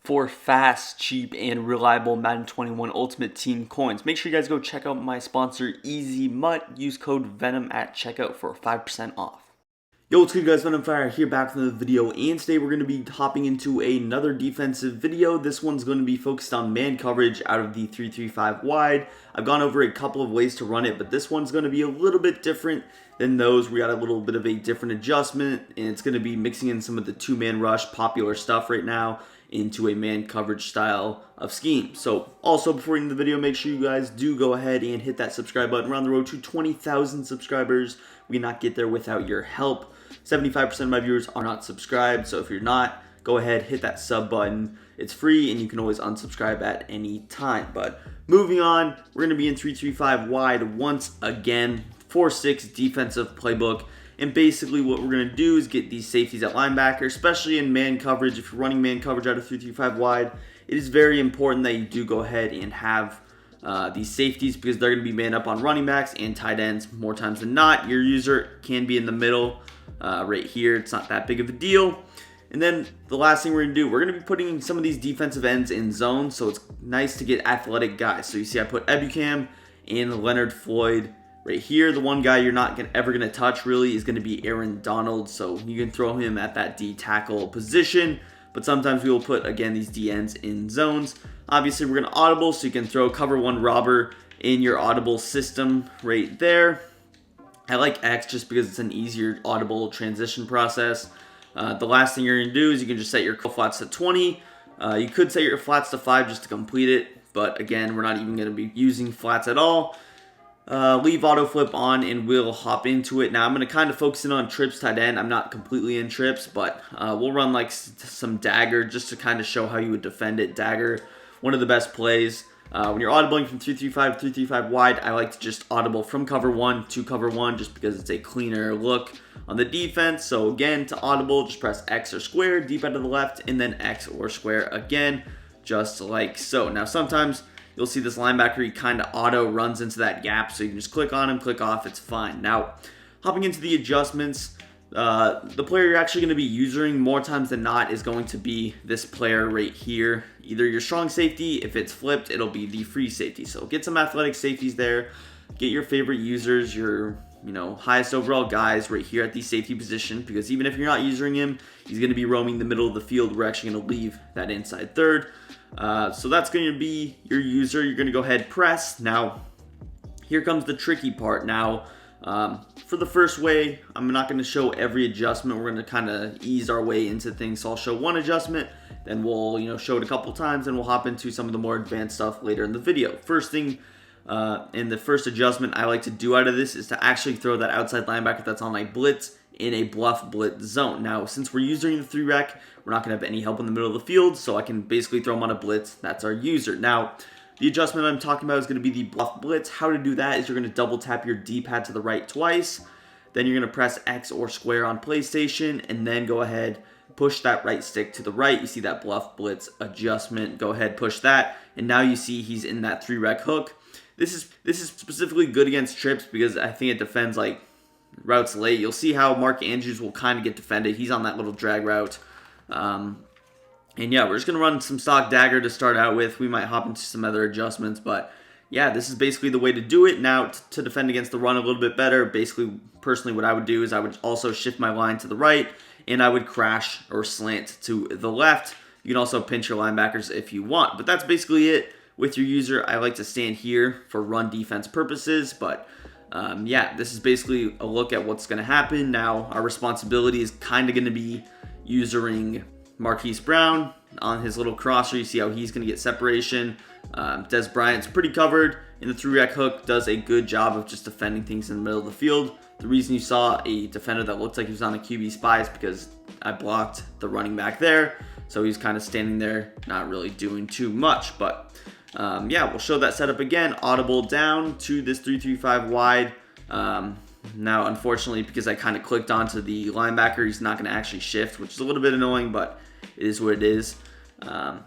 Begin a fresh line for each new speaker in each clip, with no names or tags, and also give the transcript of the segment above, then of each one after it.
for fast, cheap, and reliable Madden 21 Ultimate Team coins. Make sure you guys go check out my sponsor, Easy Mutt. Use code VENM at checkout for 5% off. Yo, what's good guys, Venom Fire here back from the video, and today we're going to be hopping into another defensive video. This one's going to be focused on man coverage out of the 3-3-5 wide. I've gone over a couple of ways to run it, but this one's going to be a little bit different than those. We got a little bit of a different adjustment, and it's going to be mixing in some of the two-man rush popular stuff right now into a man coverage style of scheme. So also before we end the video, make sure you guys do go ahead and hit that subscribe button. We're on the road to 20,000 subscribers. We cannot get there without your help. 75% of my viewers are not subscribed, so if you're not, go ahead, hit that sub button. It's free, and you can always unsubscribe at any time. But moving on, we're going to be in 3-3-5 wide once again, 4-6 defensive playbook. And basically what we're going to do is get these safeties at linebacker, especially in man coverage. If you're running man coverage out of 3-3-5 wide, it is very important that you do go ahead and have these safeties, because they're going to be man up on running backs and tight ends more times than not. Your user can be in the middle right here. It's not that big of a deal. And then the last thing we're going to do, we're going to be putting some of these defensive ends in zone, so it's nice to get athletic guys. So you see I put Ebukam and Leonard Floyd right here. The one guy you're not ever going to touch really is going to be Aaron Donald, so you can throw him at that D tackle position. But sometimes we will put, again, these D ends in zones. Obviously, we're going to audible, so you can throw cover one robber in your audible system right there. I like X just because it's an easier audible transition process. The last thing you're going to do is you can just set your flats to 20. You could set your flats to 5 just to complete it, but again, we're not even going to be using flats at all. Leave auto flip on and we'll hop into it. Now I'm going to kind of focus in on trips tight end. I'm not completely in trips, but we'll run like some dagger just to kind of show how you would defend it. Dagger, one of the best plays. When you're audibling from 3-3-5 to 3-3-5 wide, I like to just audible from cover 1 to cover 1 just because it's a cleaner look on the defense. So again, to audible, just press X or square, deep out to the left, and then X or square again, just like so. Now sometimes you'll see this linebacker, he kind of auto runs into that gap, so you can just click on him, click off, it's fine. Now, hopping into the adjustments, the player you're actually going to be using more times than not is going to be this player right here. Either your strong safety, if it's flipped, it'll be the free safety. So get some athletic safeties there. Get your favorite users, your highest overall guys right here at the safety position, because even if you're not using him, he's going to be roaming the middle of the field. We're actually going to leave that inside third. So that's going to be your user. You're going to go ahead, press. Now, here comes the tricky part. Now, for the first way, I'm not going to show every adjustment. We're going to kind of ease our way into things. So I'll show one adjustment, then we'll show it a couple times, and we'll hop into some of the more advanced stuff later in the video. First thing, in the first adjustment I like to do out of this is to actually throw that outside linebacker that's on a blitz in a bluff blitz zone. Now, since we're using the 3-rec, we're not going to have any help in the middle of the field, so I can basically throw him on a blitz. That's our user. Now, the adjustment I'm talking about is going to be the bluff blitz. How to do that is you're going to double tap your D-pad to the right twice. Then you're going to press X or square on PlayStation, and then go ahead, push that right stick to the right. You see that bluff blitz adjustment. Go ahead, push that, and now you see he's in that 3-rec hook. This is specifically good against trips because I think it defends like routes late. You'll see how Mark Andrews will kind of get defended. He's on that little drag route. And yeah, we're just going to run some stock dagger to start out with. We might hop into some other adjustments, but yeah, this is basically the way to do it. Now, to defend against the run a little bit better, basically, personally, what I would do is I would also shift my line to the right, and I would crash or slant to the left. You can also pinch your linebackers if you want, but that's basically it. With your user, I like to stand here for run defense purposes, but yeah, this is basically a look at what's going to happen. Now, our responsibility is kind of going to be usering Marquise Brown on his little crosser. You see how he's going to get separation. Des Bryant's pretty covered in the 3-rec hook, does a good job of just defending things in the middle of the field. The reason you saw a defender that looked like he was on a QB spy is because I blocked the running back there. So he's kind of standing there, not really doing too much. But yeah, we'll show that setup again. Audible down to this 3-3-5 wide. Now, unfortunately, because I kind of clicked onto the linebacker, he's not going to actually shift, which is a little bit annoying, but it is what it is. Now,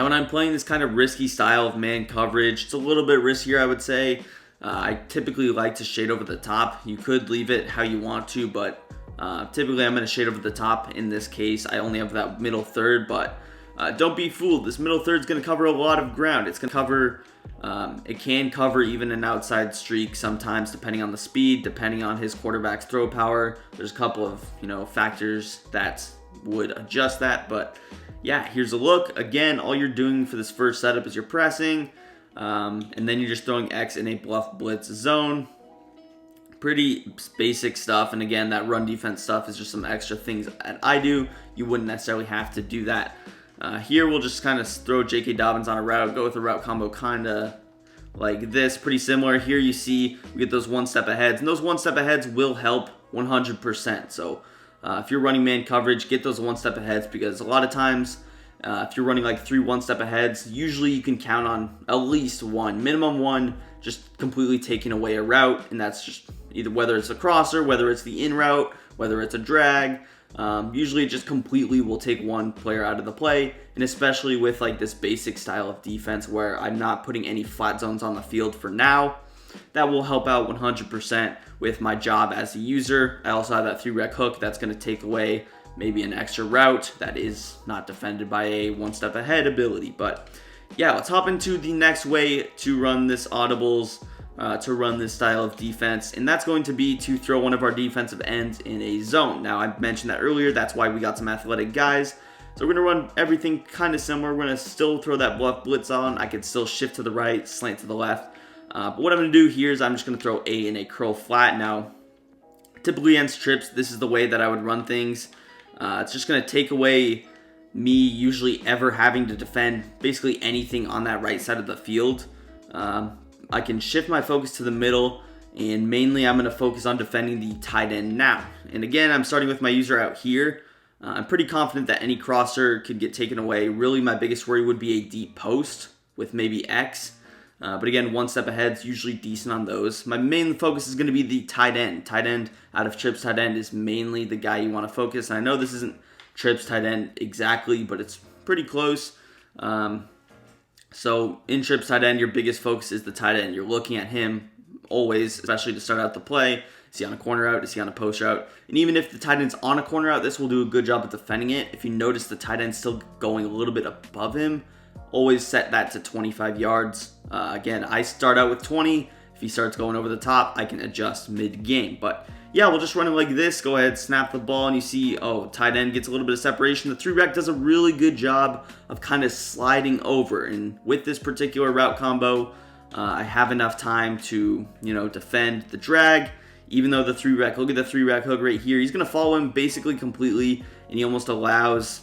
when I'm playing this kind of risky style of man coverage, it's a little bit riskier, I would say. I typically like to shade over the top. You could leave it how you want to, but typically I'm going to shade over the top. In this case, I only have that middle third, but Don't be fooled. This middle third is going to cover a lot of ground. It's going to cover, it can cover even an outside streak sometimes, depending on the speed, depending on his quarterback's throw power. There's a couple of, factors that would adjust that. But yeah, here's a look. Again, all you're doing for this first setup is you're pressing, and then you're just throwing X in a bluff blitz zone. Pretty basic stuff, and again, that run defense stuff is just some extra things that I do. You wouldn't necessarily have to do that. Here we'll just kind of throw J.K. Dobbins on a route, go with a route combo kind of like this, pretty similar. Here you see we get those one-step aheads, and those one-step aheads will help 100%. So if you're running man coverage, get those one-step aheads, because a lot of times if you're running like 3 one-step aheads, usually you can count on at least one, minimum one, just completely taking away a route, and that's just either whether it's a crosser, whether it's the in route, whether it's a drag. Usually it just completely will take one player out of the play, and especially with like this basic style of defense where I'm not putting any flat zones on the field for now, that will help out 100% with my job as a user. I also have that 3-rec hook that's going to take away maybe an extra route that is not defended by a one-step ahead ability. But yeah, let's hop into the next way to run this audibles, to run this style of defense, and that's going to be to throw one of our defensive ends in a zone. Now, I mentioned that earlier, that's why we got some athletic guys. So we're going to run everything kind of similar. We're going to still throw that bluff blitz on. I could still shift to the right, slant to the left. But what I'm going to do here is I'm just going to throw A in a curl flat. Now, typically against trips, this is the way that I would run things. It's just going to take away me usually ever having to defend basically anything on that right side of the field. I can shift my focus to the middle, and mainly I'm going to focus on defending the tight end now. And again, I'm starting with my user out here. I'm pretty confident that any crosser could get taken away. Really, my biggest worry would be a deep post with maybe X. But again, one step ahead is usually decent on those. My main focus is going to be the tight end. Tight end out of trips tight end is mainly the guy you want to focus. And I know this isn't trips tight end exactly, but it's pretty close. So in trips tight end, your biggest focus is the tight end. You're looking at him always, especially to start out the play. Is he on a corner route? Is he on a post route? And even if the tight end's on a corner route, this will do a good job at defending it. If you notice the tight end still going a little bit above him, always set that to 25 yards. Again, I start out with 20. If he starts going over the top, I can adjust mid-game. But yeah, we'll just run it like this. Go ahead, snap the ball, and you see, tight end gets a little bit of separation. The 3-rec does a really good job of kind of sliding over. And with this particular route combo, I have enough time to, defend the drag. Even though the 3-rec, look at the 3-rec hook right here. He's going to follow him basically completely, and he almost allows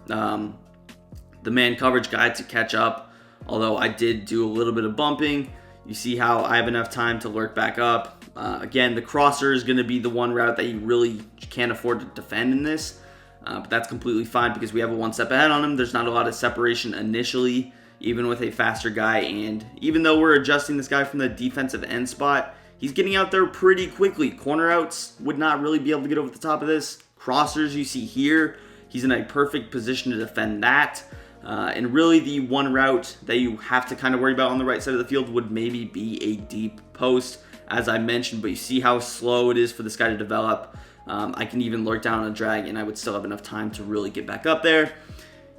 the man coverage guy to catch up. Although I did do a little bit of bumping. You see how I have enough time to lurk back up. Again, the crosser is going to be the one route that you really can't afford to defend in this. But that's completely fine because we have a one step ahead on him. There's not a lot of separation initially, even with a faster guy. And even though we're adjusting this guy from the defensive end spot, he's getting out there pretty quickly. Corner outs would not really be able to get over the top of this. Crossers you see here, he's in a perfect position to defend that. And really the one route that you have to kind of worry about on the right side of the field would maybe be a deep post, as I mentioned, but you see how slow it is for this guy to develop. I can even lurk down on a drag, and I would still have enough time to really get back up there.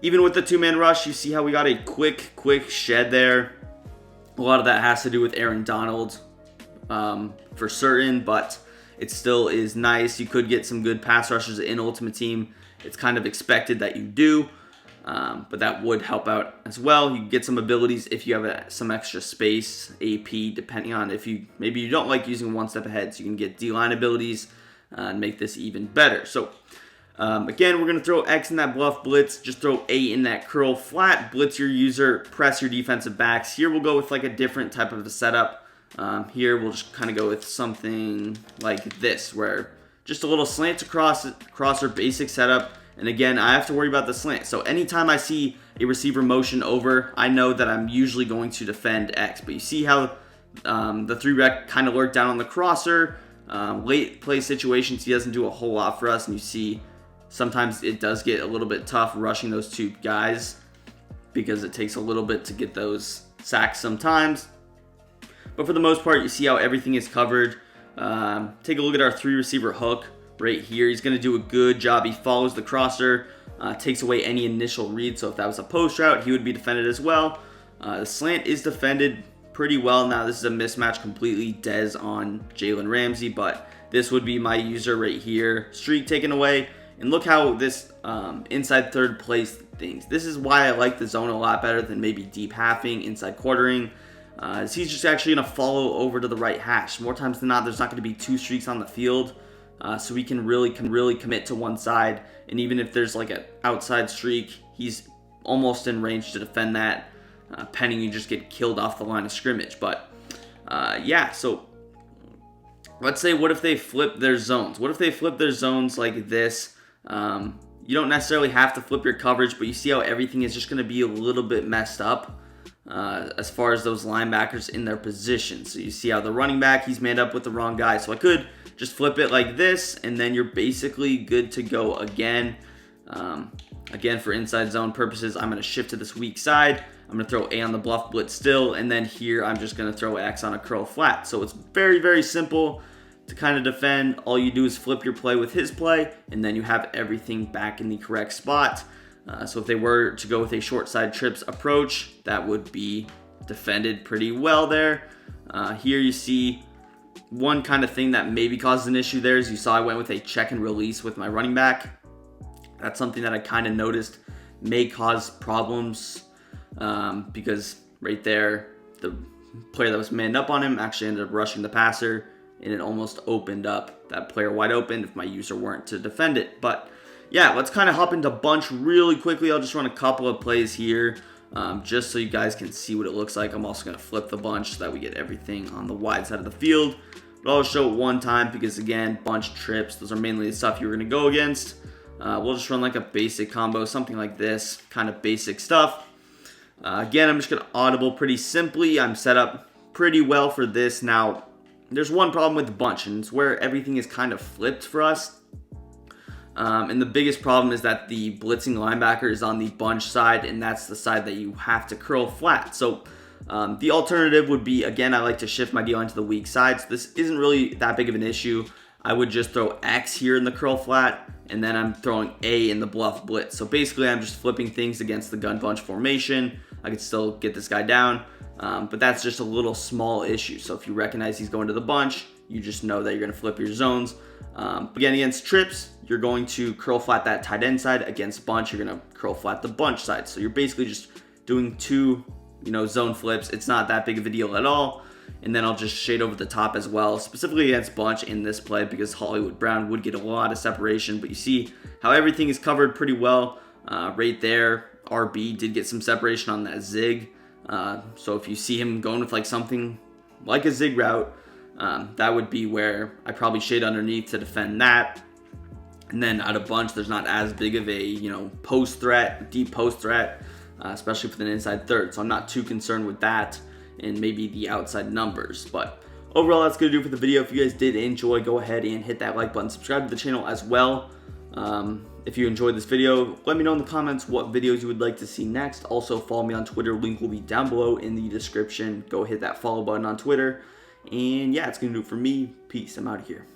Even with the 2-man rush, you see how we got a quick shed there. A lot of that has to do with Aaron Donald for certain, but it still is nice. You could get some good pass rushers in Ultimate Team. It's kind of expected that you do. But that would help out as well. You get some abilities if you have some extra space, AP, depending on if maybe you don't like using one step ahead, so you can get D-line abilities and make this even better. So again, we're going to throw X in that bluff blitz, just throw A in that curl flat, blitz your user, press your defensive backs. Here we'll go with like a different type of a setup. Here we'll just kind of go with something like this, where just a little slant across our basic setup. And again, I have to worry about the slant. So anytime I see a receiver motion over, I know that I'm usually going to defend X. But you see how the 3-rec kind of lurked down on the crosser. Late play situations, he doesn't do a whole lot for us. And you see sometimes it does get a little bit tough rushing those two guys because it takes a little bit to get those sacks sometimes. But for the most part, you see how everything is covered. Take a look at our 3-receiver hook. Right here, he's going to do a good job. He follows the crosser. takes away any initial read. So if that was a post route, he would be defended as well. The slant is defended pretty well. Now this is a mismatch completely, Dez on Jalen Ramsey, but this would be my user right here. Streak taken away, and look how this inside third plays things. This is why I like the zone a lot better than maybe deep halving, inside quartering. He's just actually going to follow over to the right hash. More times than not, there's not going to be two streaks on the field, so we can really commit to one side. And even if there's like an outside streak, he's almost in range to defend that, pending you just get killed off the line of scrimmage. But yeah, so let's say, what if they flip their zones? What if they flip their zones like this? You don't necessarily have to flip your coverage, but you see how everything is just going to be a little bit messed up as far as those linebackers in their position. So you see how the running back, he's manned up with the wrong guy. So I could just flip it like this, and then you're basically good to go again. Again, for inside zone purposes, I'm going to shift to this weak side. I'm going to throw A on the bluff blitz still, and then here I'm just going to throw X on a curl flat. So it's very, very simple to kind of defend. All you do is flip your play with his play, and then you have everything back in the correct spot. So if they were to go with a short side trips approach, that would be defended pretty well there. Here you see one kind of thing that maybe caused an issue there is you saw I went with a check and release with my running back. That's something that I kind of noticed may cause problems because right there, the player that was manned up on him actually ended up rushing the passer, and it almost opened up that player wide open if my user weren't to defend it. But yeah, let's kind of hop into bunch really quickly. I'll just run a couple of plays here just so you guys can see what it looks like. I'm also going to flip the bunch so that we get everything on the wide side of the field. But I'll show it one time because, again, bunch trips, those are mainly the stuff you're going to go against. We'll just run like a basic combo, something like this, kind of basic stuff. Again, I'm just going to audible pretty simply. I'm set up pretty well for this. Now, there's one problem with the bunch, and it's where everything is kind of flipped for us. And the biggest problem is that the blitzing linebacker is on the bunch side, and that's the side that you have to curl flat. So the alternative would be, again, I like to shift my D-line to the weak side. So this isn't really that big of an issue. I would just throw X here in the curl flat, and then I'm throwing A in the bluff blitz. So basically, I'm just flipping things against the gun bunch formation. I could still get this guy down, but that's just a little small issue. So if you recognize he's going to the bunch, you just know that you're going to flip your zones. Again, against trips, you're going to curl flat that tight end side. Against bunch, you're going to curl flat the bunch side. So you're basically just doing two, zone flips. It's not that big of a deal at all. And then I'll just shade over the top as well, specifically against bunch in this play because Hollywood Brown would get a lot of separation. But you see how everything is covered pretty well right there. RB did get some separation on that zig. So if you see him going with like something like a zig route, that would be where I probably shade underneath to defend that. And then out of bunch, there's not as big of a, post threat, deep post threat, especially for an inside third. So I'm not too concerned with that and maybe the outside numbers. But overall, that's going to do it for the video. If you guys did enjoy, go ahead and hit that like button. Subscribe to the channel as well. If you enjoyed this video, let me know in the comments what videos you would like to see next. Also, follow me on Twitter. Link will be down below in the description. Go hit that follow button on Twitter. And yeah, it's going to do it for me. Peace. I'm out of here.